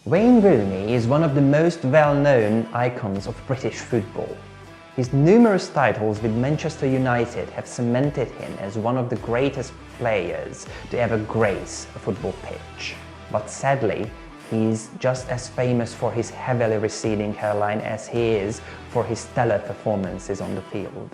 Wayne Rooney is one of the most well-known icons of British football. His numerous titles with Manchester United have cemented him as one of the greatest players to ever grace a football pitch. But sadly, he's just as famous for his heavily receding hairline as he is for his stellar performances on the field.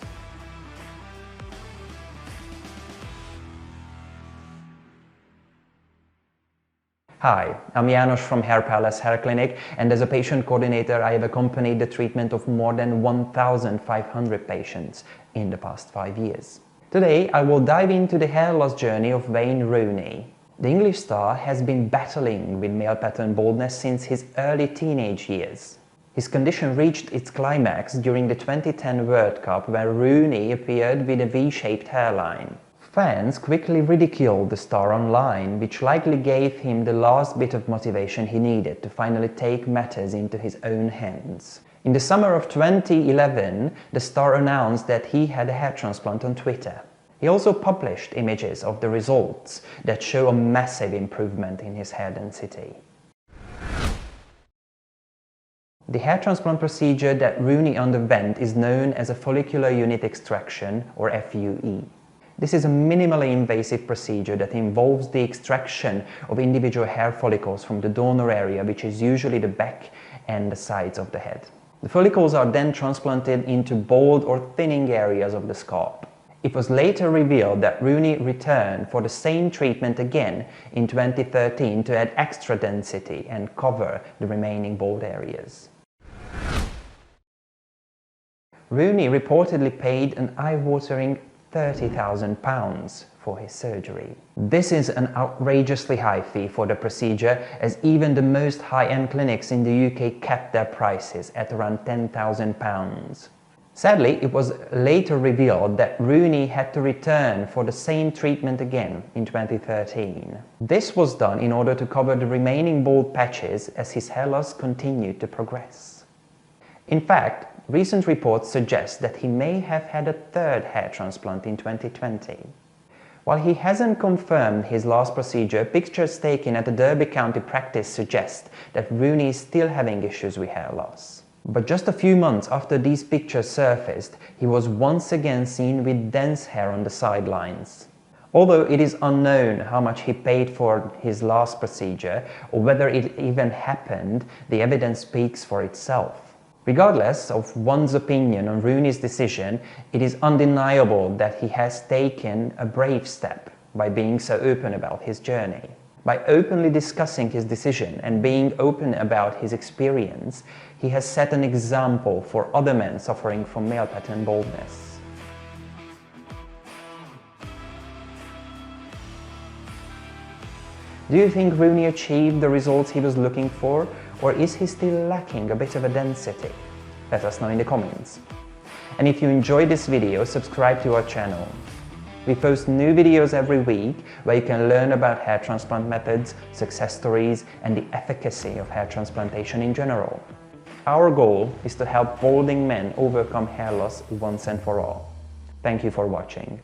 Hi, I'm Janos from HairPalace Hair Clinic, and as a patient coordinator I have accompanied the treatment of more than 1,500 patients in the past 5 years. Today I will dive into the hair loss journey of Wayne Rooney. The English star has been battling with male pattern baldness since his early teenage years. His condition reached its climax during the 2010 World Cup, where Rooney appeared with a V-shaped hairline. Fans quickly ridiculed the star online, which likely gave him the last bit of motivation he needed to finally take matters into his own hands. In the summer of 2011, the star announced that he had a hair transplant on Twitter. He also published images of the results that show a massive improvement in his hair density. The hair transplant procedure that Rooney underwent is known as a follicular unit extraction, or FUE. This is a minimally invasive procedure that involves the extraction of individual hair follicles from the donor area, which is usually the back and the sides of the head. The follicles are then transplanted into bald or thinning areas of the scalp. It was later revealed that Rooney returned for the same treatment again in 2013 to add extra density and cover the remaining bald areas. Rooney reportedly paid an eye-watering £30,000 for his surgery. This is an outrageously high fee for the procedure, as even the most high-end clinics in the UK kept their prices at around £10,000. Sadly, it was later revealed that Rooney had to return for the same treatment again in 2013. This was done in order to cover the remaining bald patches as his hair loss continued to progress. In fact, recent reports suggest that he may have had a third hair transplant in 2020. While he hasn't confirmed his last procedure, pictures taken at the Derby County practice suggest that Rooney is still having issues with hair loss. But just a few months after these pictures surfaced, he was once again seen with dense hair on the sidelines. Although it is unknown how much he paid for his last procedure or whether it even happened, the evidence speaks for itself. Regardless of one's opinion on Rooney's decision, it is undeniable that he has taken a brave step by being so open about his journey. By openly discussing his decision and being open about his experience, he has set an example for other men suffering from male pattern baldness. Do you think Rooney achieved the results he was looking for? Or is he still lacking a bit of a density? Let us know in the comments. And if you enjoyed this video, subscribe to our channel. We post new videos every week where you can learn about hair transplant methods, success stories, and the efficacy of hair transplantation in general. Our goal is to help balding men overcome hair loss once and for all. Thank you for watching.